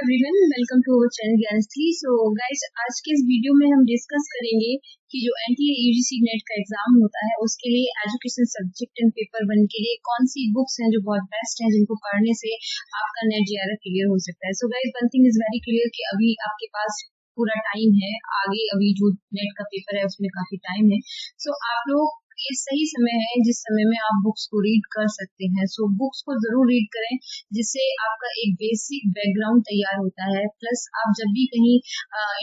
Everyone, welcome to our channel Gyansthali. So guys, आज के इस वीडियो में हम डिस्कस करेंगे कि जो एनटीए यूजीसी नेट का एग्जाम होता है उसके लिए education subject and paper one के लिए कौन सी बुक्स हैं जो बहुत बेस्ट हैं, जिनको पढ़ने से आपका नेट जेआरएफ क्लियर हो सकता है। So guys, one thing is very clear कि अभी आपके पास पूरा टाइम है, आगे अभी जो नेट का पेपर है उसमें काफी टाइम है। सो आप लोग, ये सही समय है जिस समय में आप बुक्स को रीड कर सकते हैं। सो बुक्स को जरूर रीड करें, जिससे आपका एक बेसिक बैकग्राउंड तैयार होता है। प्लस आप जब भी कहीं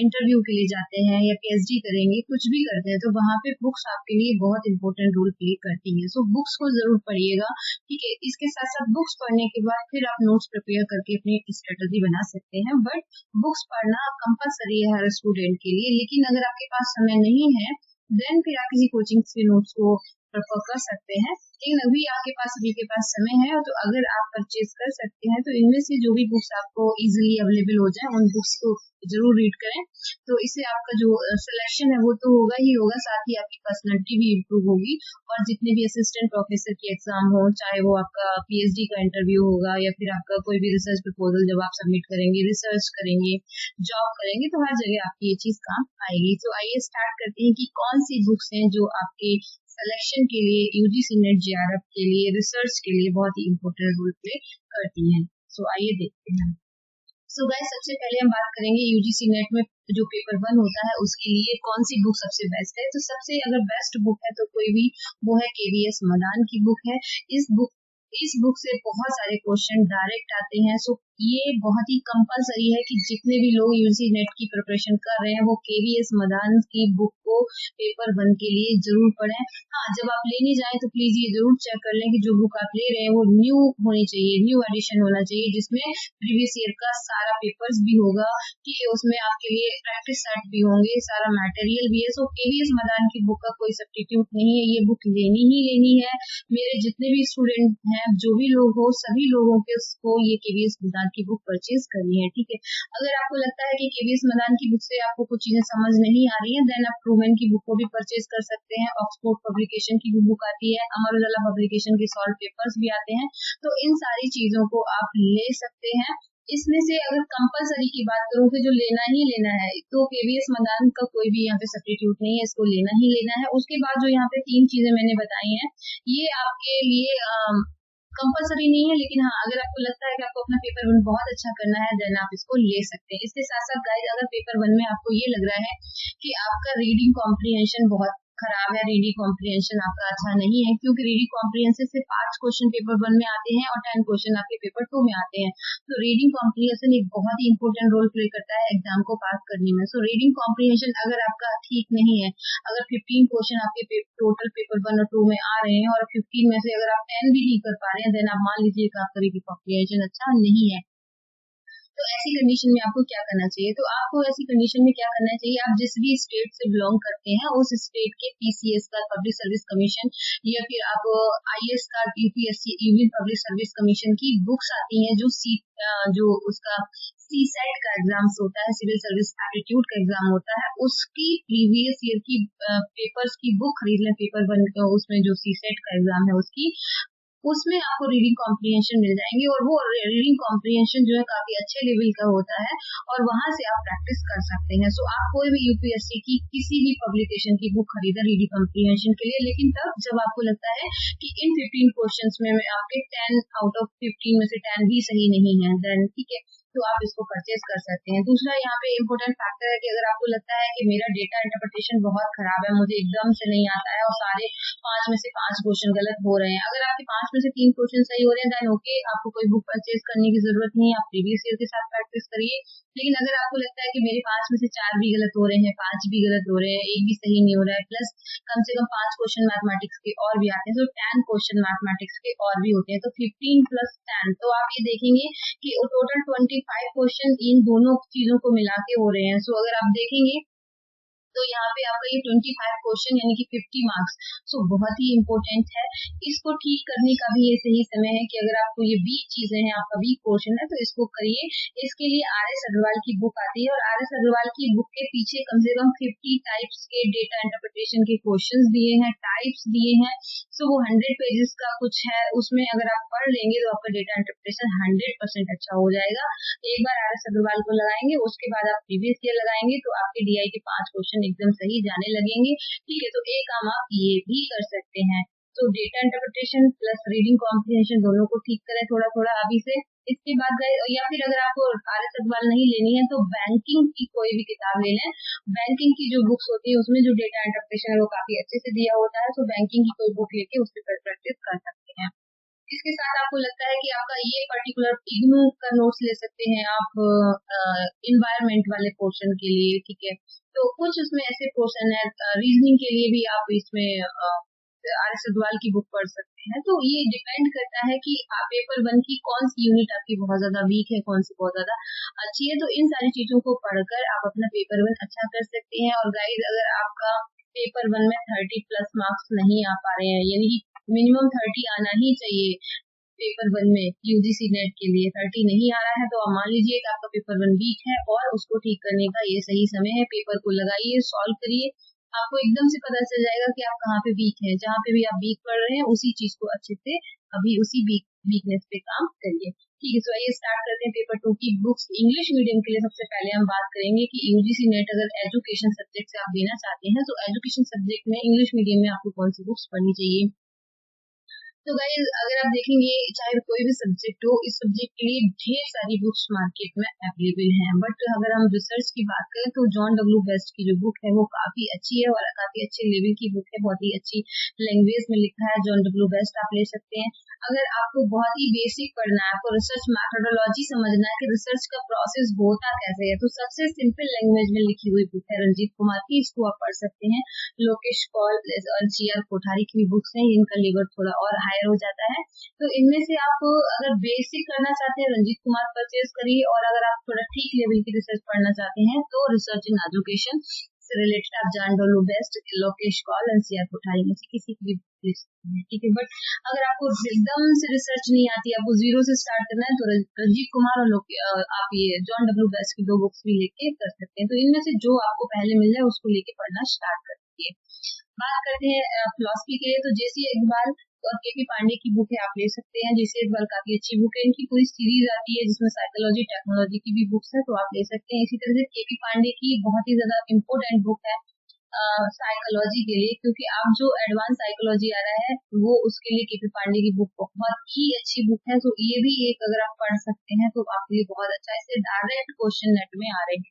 इंटरव्यू के लिए जाते हैं या पीएचडी करेंगे, कुछ भी करते हैं, तो वहां पे बुक्स आपके लिए बहुत इंपॉर्टेंट रोल प्ले करती है। सो बुक्स को जरूर पढ़िएगा, ठीक है। इसके साथ साथ बुक्स पढ़ने के बाद फिर आप नोट्स प्रिपेयर करके अपनी स्ट्रेटजी बना सकते हैं। बट बुक्स पढ़ना कंपलसरी है हर स्टूडेंट के लिए। लेकिन अगर आपके पास समय नहीं है, देन फिर आप किसी कोचिंग से नोट्स को प्रेफर कर सकते हैं। लेकिन अभी के पास समय है, तो अगर आप परचेज कर सकते हैं तो इनमें से जो भी बुक्स आपको इजीली अवेलेबल हो जाए उन बुक्स को जरूर रीड करें। तो इससे आपका जो सिलेक्शन है वो तो होगा ही होगा, साथ ही आपकी पर्सनैलिटी भी इम्प्रूव होगी। और जितने भी असिस्टेंट प्रोफेसर की एग्जाम हो, चाहे वो आपका पीएचडी का इंटरव्यू होगा या फिर आपका कोई भी रिसर्च प्रपोजल जब आप सबमिट करेंगे, रिसर्च करेंगे, जॉब करेंगे, तो हर जगह आपकी ये चीज काम आएगी। तो आइए स्टार्ट करते हैं कि कौन सी बुक्स हैं जो आपके सिलेक्शन के लिए, यूजीसी नेट जेआरएफ के लिए, रिसर्च के लिए बहुत ही इंपॉर्टेंट रोल प्ले करती हैं। सो आइए देखते हैं। सो गाइस, सबसे पहले हम बात करेंगे यूजीसी नेट में जो पेपर वन होता है उसके लिए कौन सी बुक सबसे बेस्ट है। तो सबसे अगर बेस्ट बुक है तो कोई भी, वो है केवीएस मदान की बुक है। इस बुक से बहुत सारे क्वेश्चन डायरेक्ट आते हैं। सो ये बहुत ही कंपलसरी है कि जितने भी लोग यूजीसी नेट की प्रिपरेशन कर रहे हैं वो केवीएस मदान की बुक को पेपर वन के लिए जरूर पढ़ें। हाँ, जब आप लेने जाएं तो प्लीज ये जरूर चेक कर लें कि जो बुक आप ले रहे हैं वो न्यू होनी चाहिए, न्यू एडिशन होना चाहिए, जिसमें प्रीवियस ईयर का सारा पेपर्स भी होगा, ठीक है। उसमें आपके लिए प्रैक्टिस सेट भी होंगे, सारा मटेरियल भी है। सो केवीएस मदान की बुक का कोई सब्स्टिट्यूट नहीं है, ये बुक लेनी ही लेनी है। मेरे जितने भी स्टूडेंट हैं, जो भी लोग हो, सभी लोगों को ये केवीएस मदान की बुक परचेज करनी है, ठीक है। अगर आपको लगता है कि केवीएस मदान की बुक से आपको कुछ चीजें समझ नहीं आ रही है, देन आप ट्रूमैन की बुक को भी परचेज कर सकते हैं। ऑक्सफोर्ड पब्लिकेशन की भी बुक आती है, अमर उजाला पब्लिकेशन के सॉल्व पेपर्स भी आते हैं। तो इन सारी चीजों को आप ले सकते हैं। इसमें से अगर कंपलसरी की बात करूं कि जो लेना ही लेना है, तो केवीएस मदान का कोई भी यहाँ पे सब्स्टिट्यूट नहीं है, इसको लेना ही लेना है। उसके बाद जो यहाँ पे 3 चीजें मैंने बताई हैं, ये आपके लिए कंपलसरी नहीं है। लेकिन हाँ, अगर आपको लगता है कि आपको अपना पेपर वन बहुत अच्छा करना है, देन आप इसको ले सकते हैं। इसके साथ साथ गाइस, अगर पेपर वन में आपको ये लग रहा है कि आपका रीडिंग कॉम्प्रिहेंशन बहुत खराब है, रीडिंग कॉम्प्रिहेंशन आपका अच्छा नहीं है, क्योंकि रीडिंग कॉम्प्रिहेंशन से 5 क्वेश्चन पेपर वन में आते हैं और 10 क्वेश्चन आपके पेपर टू में आते हैं। तो रीडिंग कॉम्प्रिहेंशन एक बहुत ही इंपॉर्टेंट रोल प्ले करता है एग्जाम को पास करने में। सो रीडिंग कॉम्प्रिहेंशन अगर आपका ठीक नहीं है, अगर 15 क्वेश्चन आपके टोटल पेपर वन और टू में आ रहे हैं और 15 में से अगर आप 10 भी नहीं कर पा रहे हैं, देन आप मान लीजिए कि आपका रीडिंग कॉम्प्रिहेंशन अच्छा नहीं है। तो ऐसी कंडीशन में आपको क्या करना चाहिए? तो आपको ऐसी कंडीशन में क्या करना चाहिए, आप जिस भी स्टेट से बिलोंग करते हैं उस स्टेट के पीसीएस का, पब्लिक सर्विस कमीशन, या फिर आप आईएएस का, UPSC, union public service commission की बुक्स आती हैं, जो उसका सीसेट का एग्जाम्स होता है, सिविल सर्विस एप्टीट्यूड का एग्जाम होता है, उसकी प्रीवियस ईयर की पेपर्स की बुक खरीद लें। पेपर वन, उसमें जो सीसेट का एग्जाम है उसमें आपको रीडिंग कॉम्प्रिहेंशन मिल जाएंगे, और वो रीडिंग कॉम्प्रिहेंशन जो है काफी अच्छे लेवल का होता है, और वहां से आप प्रैक्टिस कर सकते हैं। सो आप कोई भी यूपीएससी की किसी भी पब्लिकेशन की बुक खरीदें रीडिंग कॉम्प्रिहेंशन के लिए, लेकिन तब जब आपको लगता है कि इन 15 क्वेश्चंस में आपके 10 आउट ऑफ 15 में से 10 भी सही नहीं है, देन ठीक है, तो आप इसको परचेज कर सकते हैं। दूसरा यहाँ पे इम्पोर्टेंट फैक्टर है कि अगर आपको लगता है कि मेरा डेटा इंटरप्रिटेशन बहुत खराब है, मुझे एकदम से नहीं आता है और सारे 5 में से 5 क्वेश्चन गलत हो रहे हैं, अगर आपके 5 में से 3 क्वेश्चन सही हो रहे हैं, देन ओके, आपको कोई बुक परचेज करने की जरूरत नहीं है, आप प्रीवियस ईयर के साथ प्रैक्टिस करिए। लेकिन अगर आपको लगता है कि मेरे 5 में से 4 भी गलत हो रहे हैं, 5 भी गलत हो रहे हैं, एक भी सही नहीं हो रहा है, प्लस कम से कम 5 क्वेश्चन मैथमेटिक्स के और भी आते हैं, तो 10 क्वेश्चन मैथमेटिक्स के और भी होते हैं, तो 15 प्लस 10, तो आप ये देखेंगे कि टोटल 25 क्वेश्चन इन दोनों चीजों को मिला के हो रहे हैं। सो अगर आप देखेंगे तो यहाँ पे आपका ये 25 क्वेश्चन यानी कि 50 मार्क्स, सो बहुत ही इम्पोर्टेंट है। इसको ठीक करने का भी ये सही समय है कि अगर आपको ये वीक चीजें हैं, आपका वीक पोर्शन है, तो इसको करिए। इसके लिए RS अग्रवाल की बुक आती है और RS अग्रवाल की बुक के पीछे कम से कम 50 टाइप्स के डेटा इंटरप्रिटेशन के क्वेश्चंस दिए हैं, टाइप्स दिए हैं। सो वो 100 पेजेस का कुछ है, उसमें अगर आप पढ़ लेंगे तो आपका डेटा इंटरप्रिटेशन 100% अच्छा हो जाएगा। एक बार RS अग्रवाल को लगाएंगे, उसके बाद आप प्रीवियस ईयर लगाएंगे तो आपके DI के 5 क्वेश्चन एकदम सही जाने लगेंगे। ठीक है, तो एक काम आप ये भी कर सकते हैं। तो data interpretation plus reading comprehension दोनों को ठीक करें थोड़ा थोड़ा अभी से। इसके बाद या फिर अगर आपको RS अग्रवाल नहीं लेनी है तो बैंकिंग की कोई भी किताब ले लें। बैंकिंग की जो बुक्स होती है उसमें जो डेटा इंटरप्रिटेशन है वो काफी अच्छे से दिया होता है, तो बैंकिंग की कोई बुक लेके उस पर प्रैक्टिस कर सकते हैं। इसके साथ आपको लगता है कि आपका ये पर्टिकुलर इग्नू का नोट्स ले सकते हैं आप इन्वायरमेंट वाले पोर्शन के लिए। ठीक है, तो कुछ उसमें ऐसे पोर्शन है, रीजनिंग के लिए भी आप इसमें RS अग्रवाल की बुक पढ़ सकते हैं। तो ये डिपेंड करता है कि आप पेपर 1 की कौन सी यूनिट आपकी बहुत ज्यादा वीक है, कौन सी बहुत ज्यादा अच्छी है। तो इन सारी चीजों को पढ़कर आप अपना पेपर 1 अच्छा कर सकते हैं। और गाइज, अगर आपका पेपर 1 में 30+ मार्क्स नहीं आ पा रहे हैं, यानी कि मिनिमम 30 आना ही चाहिए पेपर 1 में, UGC नेट के लिए 30 नहीं आ रहा है, तो आप मान लीजिए कि आपका पेपर 1 वीक है और उसको ठीक करने का ये सही समय है। पेपर को लगाइए, सॉल्व करिए, आपको एकदम से पता चल जाएगा कि आप कहाँ पे वीक है। जहाँ पे भी आप वीक पढ़ रहे हैं उसी चीज को अच्छे से अभी उसी वीकनेस पे काम करिए। ठीक है, तो आइए स्टार्ट करते हैं पेपर 2 की बुक्स। इंग्लिश मीडियम के लिए सबसे पहले हम बात करेंगे कि UGC नेट अगर एजुकेशन सब्जेक्ट से आप देना चाहते हैं तो एजुकेशन सब्जेक्ट में इंग्लिश मीडियम में आपको कौन सी बुक्स पढ़नी चाहिए। तो गाइज, अगर आप देखेंगे चाहे कोई भी सब्जेक्ट हो, इस सब्जेक्ट के लिए ढेर सारी बुक्स मार्केट में अवेलेबल हैं। बट अगर हम रिसर्च की बात करें तो जॉन डब्ल्यू बेस्ट की जो बुक है वो काफी अच्छी है और काफी अच्छे लेवल की बुक है, बहुत ही अच्छी लैंग्वेज में लिखा है। जॉन डब्ल्यू बेस्ट आप ले सकते हैं। अगर आपको बहुत ही बेसिक पढ़ना है, आपको रिसर्च मैथोडोलॉजी समझना है कि रिसर्च का प्रोसेस होता कैसे है, तो सबसे सिंपल लैंग्वेज में लिखी हुई बुक है रंजीत कुमार की, इसको आप पढ़ सकते हैं। लोकेश कौल और GR कोठारी की भी बुक्स हैं, इनका लेवल थोड़ा और हायर हो जाता है। तो इनमें से आप अगर बेसिक करना चाहते हैं रंजीत कुमार परचेज करिए, और अगर आप थोड़ा ठीक लेवल की रिसर्च पढ़ना चाहते हैं तो रिसर्च इन एजुकेशन से रिलेटेड आप John W Best, Lokesh Kaul और GR कोठारी में से किसी की भी ले सकते हैं। ठीक है, बट अगर आपको एकदम से रिसर्च नहीं आती, आपको जीरो से स्टार्ट करना है, तो रंजीत कुमार और आप ये जॉन डब्ल्यू बेस्ट की 2 बुक्स भी लेके कर सकते हैं। तो इनमें से जो आपको पहले मिल जाए उसको लेके पढ़ना स्टार्ट कर दीजिए। बात करते हैं फिलोसफी के लिए, तो JC इकबाल और KP पांडे की बुक है, आप ले सकते हैं। JC इकबाल काफी अच्छी बुक है, इनकी पूरी सीरीज आती है जिसमें साइकोलॉजी टेक्नोलॉजी की भी बुक्स है, तो आप ले सकते हैं। इसी तरह से KP पांडे की बहुत ही ज्यादा इम्पोर्टेंट बुक है साइकोलॉजी के लिए, क्योंकि आप जो एडवांस साइकोलॉजी आ रहा है वो उसके लिए KP पांडे की बुक बहुत ही अच्छी बुक है। तो ये भी एक अगर आप पढ़ सकते हैं तो आपके लिए बहुत अच्छा है, इससे डायरेक्ट क्वेश्चन नेट में आ रहे हैं।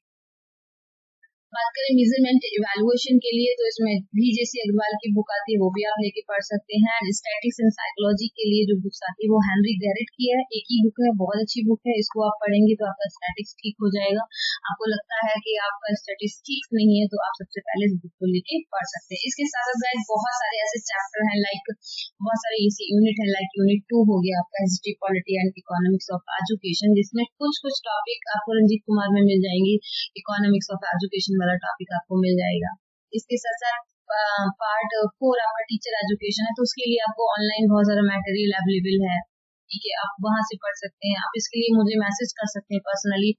बात करें मेजरमेंट इवैल्यूएशन के लिए, तो इसमें भी JC अग्रवाल की बुक आती है, वो भी आप लेके पढ़ सकते हैं। स्टैटिक्स एंड साइकोलॉजी के लिए जो बुक्स आती है वो हेनरी गैरेट की है, एक ही बुक है, बहुत अच्छी बुक है, इसको आप पढ़ेंगे तो आपका स्टैटिक्स ठीक हो जाएगा। आपको लगता है कि आपका स्टैटिस्टिक्स नहीं है तो आप सबसे पहले इस बुक को लेके पढ़ सकते हैं। इसके साथ साथ बहुत सारे ऐसे चैप्टर हैं, लाइक बहुत सारे ऐसे यूनिट है, लाइक यूनिट 2 हो गया आपका history polity and economics of education, जिसमें कुछ कुछ टॉपिक आपको रंजीत कुमार में मिल जाएंगी। इकोनॉमिक्स ऑफ एजुकेशन वाला टॉपिक आपको मिल जाएगा। इसके साथ साथ पार्ट 4 आपका टीचर एजुकेशन है, तो उसके लिए आपको ऑनलाइन बहुत सारा मटेरियल अवेलेबल है। ठीक है, आप वहां से पढ़ सकते हैं। आप इसके लिए मुझे मैसेज कर सकते हैं पर्सनली।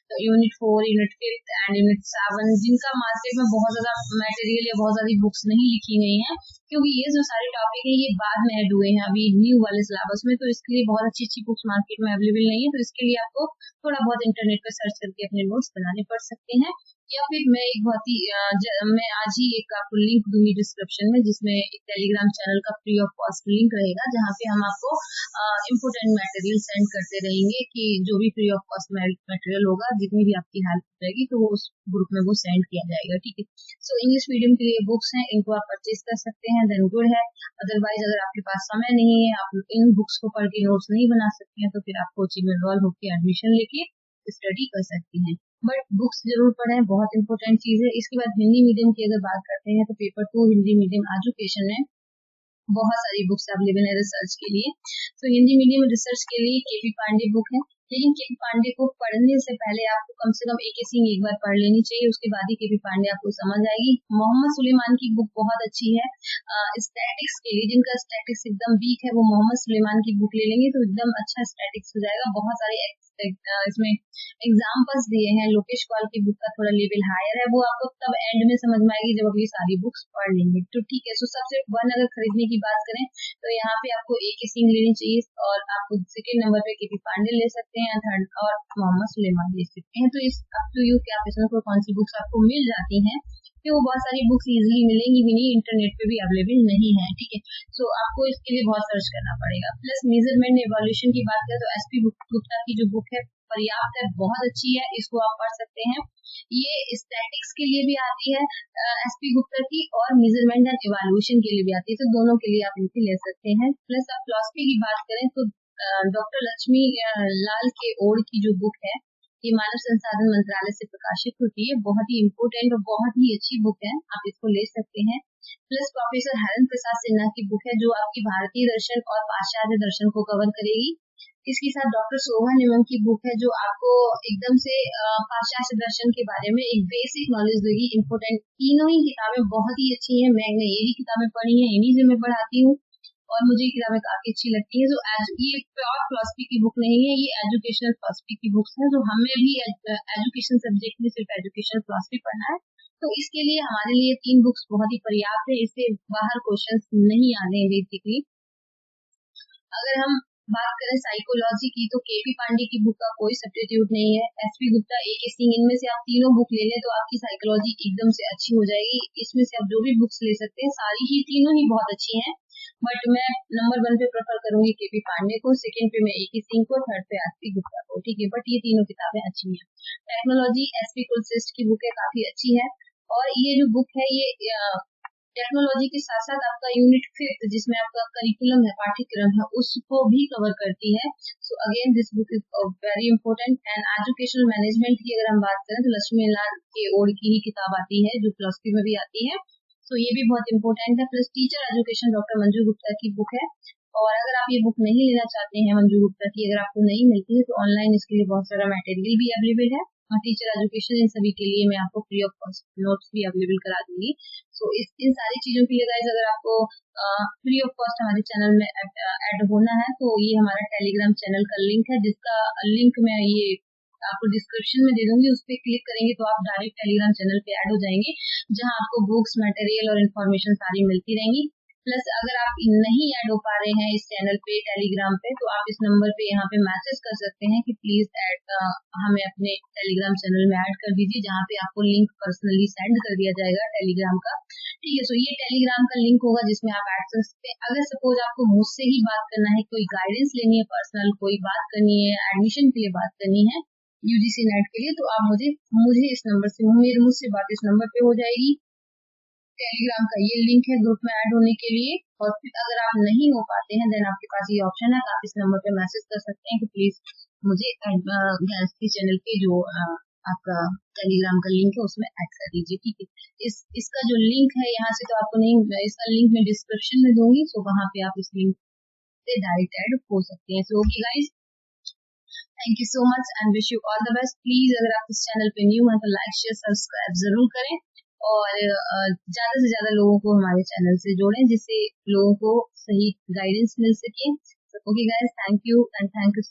तो यूनिट 4, यूनिट 5 एंड यूनिट 7 जिनका मार्केट में बहुत ज्यादा मटेरियल या बहुत सारी बुक्स नहीं लिखी गई हैं, क्योंकि ये जो सारे टॉपिक है ये बाद में ऐड हुए हैं अभी न्यू वाले सिलेबस में, तो इसके लिए बहुत अच्छी अच्छी बुक्स मार्केट में अवेलेबल नहीं है। तो इसके लिए आपको थोड़ा बहुत इंटरनेट पर सर्च करके अपने नोट्स बनाने पड़ सकते हैं। या फिर मैं एक बहुत ही मैं आज ही एक आपको लिंक दूंगी डिस्क्रिप्शन में, जिसमें एक टेलीग्राम चैनल का फ्री ऑफ कॉस्ट लिंक रहेगा, जहाँ पे हम आपको इम्पोर्टेंट मटेरियल सेंड करते रहेंगे कि जो भी फ्री ऑफ कॉस्ट मटेरियल होगा, जितनी भी आपकी हेल्प रहेगी तो वो उस ग्रुप में वो सेंड किया जाएगा। ठीक है, सो इंग्लिश मीडियम के लिए बुक्स हैं, इनको आप परचेज कर सकते हैं, देन गुड है। अदरवाइज अगर आपके पास समय नहीं है, आप इन बुक्स को पढ़ के नोट्स नहीं बना सकते हैं, तो फिर आप कोचिंग में इन्वॉल्व होकर एडमिशन लेके स्टडी कर सकती हैं। बट बुक्स जरूर पढ़ें, बहुत इंपॉर्टेंट चीज है। इसके बाद हिंदी मीडियम की अगर बात करते हैं तो पेपर 2 हिंदी मीडियम एजुकेशन में बहुत सारी बुक्स अवेलेबल है रिसर्च के लिए। तो हिंदी मीडियम रिसर्च के लिए KP पांडे बुक है, लेकिन केपी पांडे को पढ़ने से पहले आपको कम से कम एक सिंह एक बार पढ़ लेनी चाहिए, उसके बाद ही केपी पांडे आपको समझ आएगी। मोहम्मद सुलेमान की बुक बहुत अच्छी है। स्टैटिक्स के लिए जिनका स्टैटिक्स एकदम वीक है वो मोहम्मद सुलेमान की बुक ले लेंगे तो एकदम अच्छा स्टैटिक्स हो जाएगा। बहुत सारे इसमें एग्जाम्पल्स दिए हैं। लोकेश कौल की बुक का थोड़ा लेवल हायर है, वो आपको तब एंड में समझ में आएगी जब आप ये सारी बुक्स पढ़ लेंगे। तो ठीक है, सो सबसे वन अगर खरीदने की बात करें तो यहाँ पे आपको एक ही सिंह लेनी चाहिए, और आप सेकेंड नंबर पे केपी पांडे ले सकते हैं, थर्ड और मोहम्मद सुलेमान ले सकते हैं। तो इस अप टू यू कि आप इसमें कोई कौन सी बुक्स आपको मिल जाती हैं, कि वो बहुत सारी बुक्स इजीली मिलेंगी भी नहीं, इंटरनेट पे भी अवेलेबल नहीं है। ठीक है, सो आपको इसके लिए बहुत सर्च करना पड़ेगा। प्लस मेजरमेंट एवोल्यूशन की बात करें तो एसपी गुप्ता की जो बुक है पर्याप्त है, बहुत अच्छी है, इसको आप पढ़ सकते हैं। ये स्टैटिक्स के लिए भी आती है एसपी गुप्ता की, और मेजरमेंट एंड इवैल्यूएशन के लिए भी आती है, तो दोनों के लिए आप इनसे ले सकते हैं। प्लस आप फिलॉसफी की बात करें तो डॉक्टर लक्ष्मी लाल के ओर की जो बुक है, ये मानव संसाधन मंत्रालय से प्रकाशित होती है, बहुत ही इम्पोर्टेंट और बहुत ही अच्छी बुक है, आप इसको ले सकते हैं। प्लस प्रोफेसर हरन प्रसाद सिन्हा की बुक है जो आपकी भारतीय दर्शन और पाश्चात्य दर्शन को कवर करेगी। इसके साथ डॉक्टर शोभा निमन की बुक है जो आपको एकदम से पाश्चात्य दर्शन के बारे में एक बेसिक नॉलेज देगी, इम्पोर्टेंट। तीनों ही किताबें बहुत ही अच्छी हैं, मैंने ये भी किताबें पढ़ी हैं, इन्हीं से मैं पढ़ाती हूँ और मुझे ये किताबें काफी अच्छी लगती है। तो ये प्योर फिलोसफी की बुक नहीं है, ये एजुकेशनल फिलोसफी की बुक्स है। जो हमें भी एजुकेशन सब्जेक्ट में सिर्फ एजुकेशनल फिलोसफी पढ़ना है, तो इसके लिए हमारे लिए 3 बुक्स बहुत ही पर्याप्त है, इससे बाहर क्वेश्चंस नहीं आने हैं बेसिकली। अगर हम बात करें साइकोलॉजी की तो केपी पांडे की बुक का कोई सब्स्टिट्यूट नहीं है। एसपी गुप्ता, ए के सिंह, इनमें से आप तीनों बुक ले लें तो आपकी साइकोलॉजी एकदम से अच्छी हो जाएगी। इसमें से आप जो भी बुक्स ले सकते हैं, सारी ही तीनों ही बहुत अच्छी हैं, बट मैं नंबर 1 पे प्रेफर करूंगी केपी पांडे को, सेकंड पे मैं ए के सिंह को, थर्ड पे एसपी गुप्ता को। ठीक है, बट ये तीनों किताबें अच्छी हैं। टेक्नोलॉजी एसपी कुलश्रेष्ठ की बुक है, काफी अच्छी है। और ये जो बुक है ये टेक्नोलॉजी के साथ साथ आपका यूनिट 5 जिसमें आपका करिकुलम है, पाठ्यक्रम है, उसको भी कवर करती है। So again this book is very important. And educational management की अगर हम बात करें तो लक्ष्मी लाल के ओर की ही किताब आती है जो फिलोसफी में भी आती है, तो ये भी बहुत इंपॉर्टेंट है। Plus teacher education doctor Manju Gupta की बुक है, और अगर आप ये बुक नहीं लेना चाहते हैं मंजू गुप्ता की, अगर आपको नहीं मिलती है तो ऑनलाइन इसके लिए बहुत सारा मटेरियल भी अवेलेबल है, और टीचर एजुकेशन इन सभी के लिए मैं आपको फ्री ऑफ कॉस्ट नोट्स भी अवेलेबल करा दूंगी। सो इन सारी चीजों के लिए गाइस अगर आपको फ्री ऑफ कॉस्ट हमारे चैनल में ऐड होना है तो ये हमारा टेलीग्राम चैनल का लिंक है, जिसका लिंक मैं ये आपको डिस्क्रिप्शन में दे दूंगी। उस पर क्लिक करेंगे तो आप डायरेक्ट टेलीग्राम चैनल पे ऐड हो जाएंगे, जहां आपको बुक्स, मटेरियल और इन्फॉर्मेशन सारी मिलती रहेंगी। प्लस अगर आप नहीं ऐड हो पा रहे हैं इस चैनल पे, टेलीग्राम पे, तो आप इस नंबर पे यहाँ पे मैसेज कर सकते हैं कि प्लीज ऐड हमें अपने टेलीग्राम चैनल में ऐड कर दीजिए, जहाँ पे आपको लिंक पर्सनली सेंड कर दिया जाएगा टेलीग्राम का। ठीक है, सो ये टेलीग्राम का लिंक होगा जिसमें आप ऐड कर सकते हैं। अगर सपोज आपको मुझसे ही बात करना है, कोई गाइडेंस लेनी है पर्सनल, कोई बात करनी है, एडमिशन के लिए बात करनी है यूजीसी नेट के लिए, तो आप मुझे मुझे इस नंबर से मेरे मुझसे बात इस नंबर पे हो जाएगी। टेलीग्राम का ये लिंक है ग्रुप में ऐड होने के लिए। और फिर अगर आप नहीं हो पाते हैं देन आपके पास ये ऑप्शन है, आप इस नंबर पे मैसेज कर सकते हैं कि प्लीज मुझे गैलेक्सी चैनल पे जो आपका टेलीग्राम का लिंक है उसमें ऐड कर दीजिए। ठीक है, इसका जो लिंक है यहाँ से तो आपको नहीं, इसका लिंक मैं डिस्क्रिप्शन में दूंगी, सो वहां पे आप इस लिंक से डायरेक्ट ऐड हो सकते हैं। So okay guys, thank you so much and wish you all the best. Please अगर आप इस चैनल पे न्यू हैं तो लाइक शेयर सब्सक्राइब जरूर करें, और ज्यादा से ज्यादा लोगों को हमारे चैनल से जोड़ें जिससे लोगों को सही गाइडेंस मिल सके। Okay guys, thank you and thank you.